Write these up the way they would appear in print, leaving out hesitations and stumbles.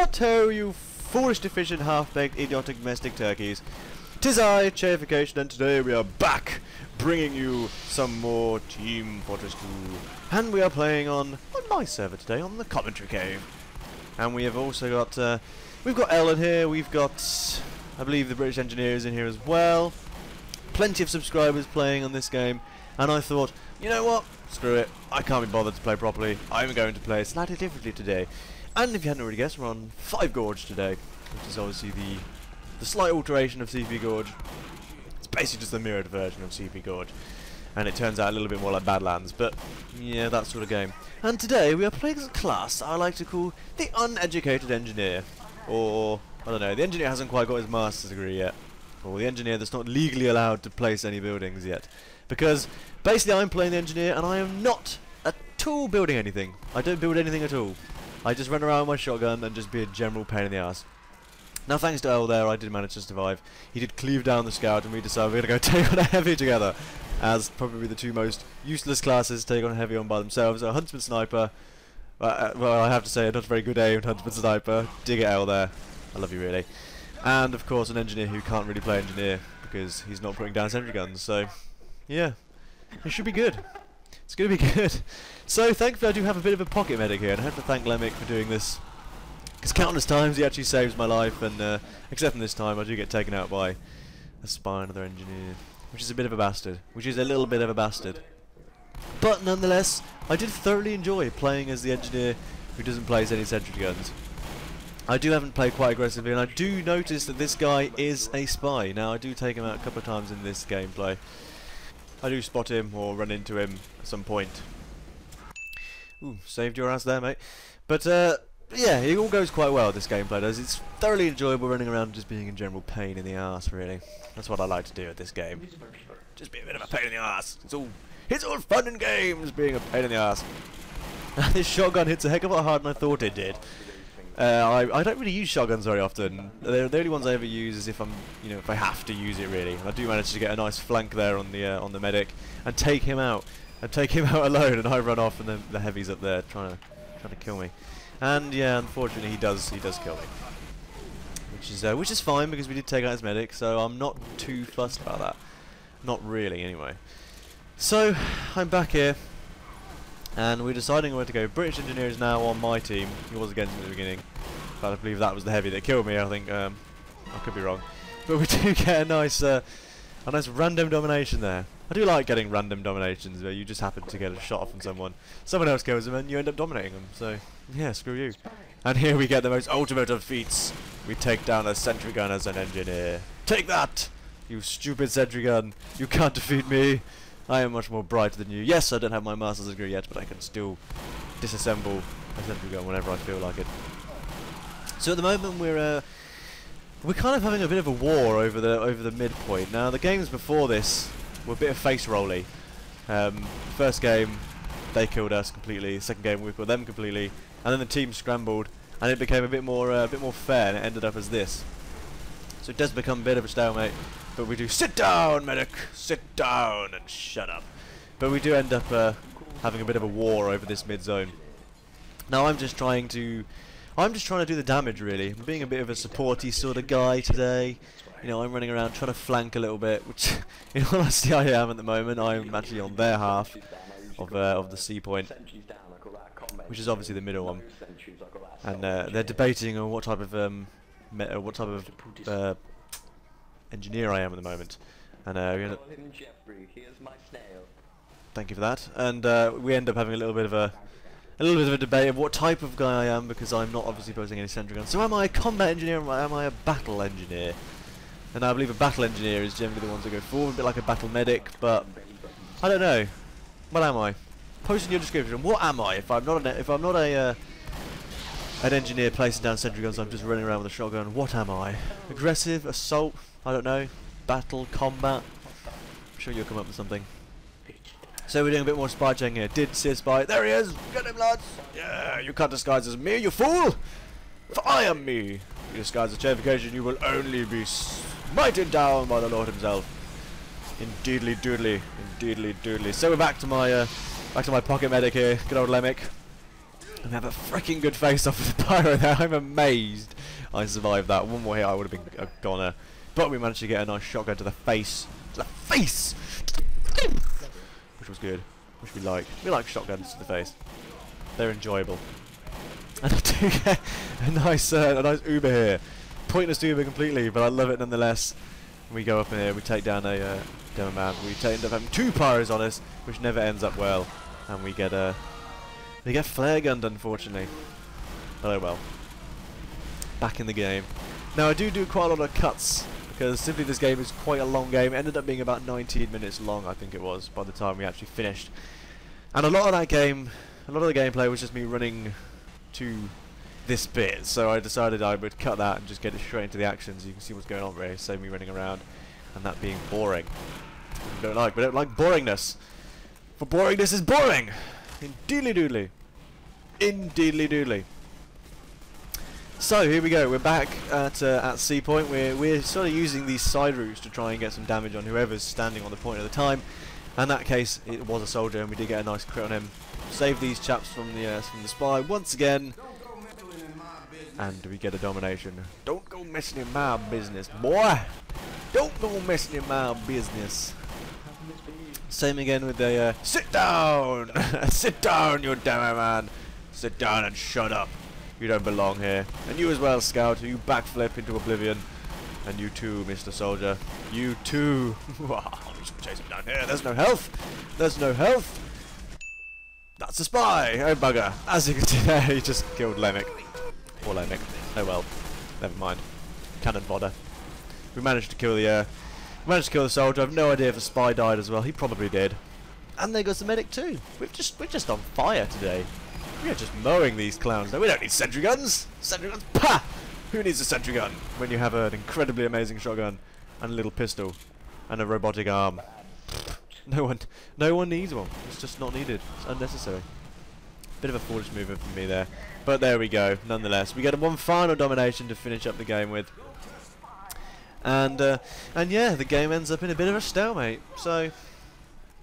What ho, you foolish, deficient, half-baked, idiotic domestic turkeys. 'Tis I, Chayification, and today we are back, bringing you some more Team Fortress 2. And we are playing on my server today, on the Commentary Cave. And we have also got, we've got Ellen here, we've got, I believe the British Engineers in here as well. Plenty of subscribers playing on this game, and I thought, you know what, screw it, I can't be bothered to play properly, I'm going to play slightly differently today. And if you hadn't already guessed, we're on 5 Gorge today, which is obviously the slight alteration of CP Gorge. It's basically just the mirrored version of CP Gorge, and it turns out a little bit more like Badlands, but yeah, that sort of game. And today we are playing as a class I like to call the Uneducated Engineer, or, I don't know, the engineer hasn't quite got his master's degree yet, or the engineer that's not legally allowed to place any buildings yet. Because basically I'm playing the engineer and I am not at all building anything. I don't build anything at all. I just run around with my shotgun and just be a general pain in the ass. Now thanks to Earl there, I did manage to survive. He did cleave down the scout and we decided we're going to go take on a heavy together. As probably the two most useless classes to take on a heavy on by themselves. A huntsman sniper, well I have to say a not very good aimed huntsman sniper. Dig it, Earl there. I love you really. And of course an engineer who can't really play engineer because he's not putting down sentry guns, so yeah, it should be good. It's going to be good. So thankfully I do have a bit of a pocket medic here, and I have to thank Lemic for doing this, because countless times he actually saves my life, and except for this time I do get taken out by a spy another engineer, which is a bit of a bastard, which is a little bit of a bastard. But nonetheless, I did thoroughly enjoy playing as the engineer who doesn't place any sentry guns. I haven't played quite aggressively, and I do notice that this guy is a spy. Now I do take him out a couple of times in this gameplay. I do spot him or run into him at some point. Ooh, saved your ass there, mate. But yeah, it all goes quite well, this gameplay does. It's thoroughly enjoyable running around and just being a general pain in the arse, really. That's what I like to do at this game. Just be a bit of a pain in the arse. It's all fun and games being a pain in the arse. This shotgun hits a heck of a lot harder than I thought it did. I don't really use shotguns very often. The only ones I ever use is if I'm, if I have to use it really. And I do manage to get a nice flank there on the medic and take him out. And take him out alone, and I run off, and then the heavy's up there trying to kill me. And yeah, unfortunately he does kill me. Which is fine because we did take out his medic, so I'm not too fussed about that. Not really, anyway. So I'm back here. And we're deciding where to go. British Engineer is now on my team. He was against me at the beginning. But I believe that was the heavy that killed me, I think. I could be wrong. But we do get a nice random domination there. I do like getting random dominations where you just happen to get a shot off on someone. Someone else kills them and you end up dominating them. So, yeah, screw you. And here we get the most ultimate of feats. We take down a sentry gun as an engineer. Take that! You stupid sentry gun. You can't defeat me. I am much more bright than you. Yes, I don't have my master's degree yet, but I can still disassemble a sentry gun whenever I feel like it. So at the moment we're kind of having a bit of a war over the midpoint. Now the games before this were a bit of face rolly. First game they killed us completely. The second game we killed them completely, and then the team scrambled, and it became a bit more fair, and it ended up as this. So it does become a bit of a stalemate. But we do sit down, medic, sit down and shut up. But we do end up having a bit of a war over this mid zone. Now I'm just trying to do the damage really. I'm being a bit of a supporty sort of guy today. I'm running around trying to flank a little bit, which in all honesty I am at the moment. I'm actually on their half of the C point, which is obviously the middle one. And they're debating on what type of engineer I am at the moment, and thank you for that. And we end up having a little bit of a debate of what type of guy I am, because I'm not obviously posing any sentry guns. So am I a combat engineer or am I a battle engineer? And I believe a battle engineer is generally the ones that go forward, a bit like a battle medic. But I don't know. What am I? Post in your description. What am I? If I'm not an engineer placing down sentry guns, I'm just running around with a shotgun. What am I? Aggressive, assault, I don't know, battle, combat. I'm sure you'll come up with something. So we're doing a bit more spy checking here. Did see a spy? There he is! Get him, lads! Yeah, you can't disguise as me, you fool! For I am me! You disguise as Chayification, you will only be smited down by the Lord himself. Indeedly doodly, indeedly doodly. So we're back to my pocket medic here. Good old Lemic. And we have a freaking good face-off with the pyro there. I'm amazed I survived that. One more hit, I would have been a goner. But we managed to get a nice shotgun to the face. To the face! Which was good. Which we like. We like shotguns to the face. They're enjoyable. And I do get a nice Uber here. Pointless Uber completely, but I love it nonetheless. We go up in here, we take down a demo man. We end up having 2 pyros on us, which never ends up well. And we get flare gunned, unfortunately. Oh well. Back in the game. Now I do quite a lot of cuts, because simply this game is quite a long game. It ended up being about 19 minutes long, I think it was, by the time we actually finished. And a lot of the gameplay was just me running to this bit, so I decided I would cut that and just get it straight into the action so you can see what's going on really, save me running around and that being boring. We don't like boringness. For boringness is boring! Indeedly doodly. Indeedly doodly. So here we go, we're back at C point. We're sort of using these side routes to try and get some damage on whoever's standing on the point at the time. In that case, it was a soldier, and we did get a nice crit on him. Save these chaps from the spy once again, and we get a domination. Don't go messing in my business, boy. Don't go messing in my business. Same again with the sit down, sit down, you demo man. Sit down and shut up. You don't belong here. And you as well, Scout. You backflip into oblivion. And you too, Mr. Soldier. You too. Just chase him down here. There's no health. There's no health. That's a spy. Oh bugger. As you can see there, he just killed Lemick. Poor Lemick. Oh well. Never mind. Cannon fodder. We managed to kill the soldier. I've no idea if the spy died as well. He probably did. And there goes the medic too. We're just on fire today. We are just mowing these clowns. No, we don't need sentry guns. Sentry guns. Pah! Who needs a sentry gun when you have an incredibly amazing shotgun and a little pistol and a robotic arm? No one needs one. It's just not needed. It's unnecessary. Bit of a foolish movement from me there, but there we go. Nonetheless, we get one final domination to finish up the game with, and yeah, the game ends up in a bit of a stalemate. So,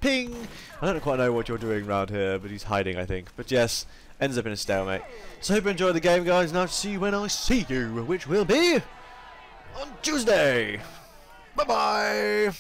ping. I don't quite know what you're doing round here, but he's hiding, I think. But yes, ends up in a stalemate. So hope you enjoyed the game, guys. Now to see you when I see you, which will be on Tuesday. Bye bye.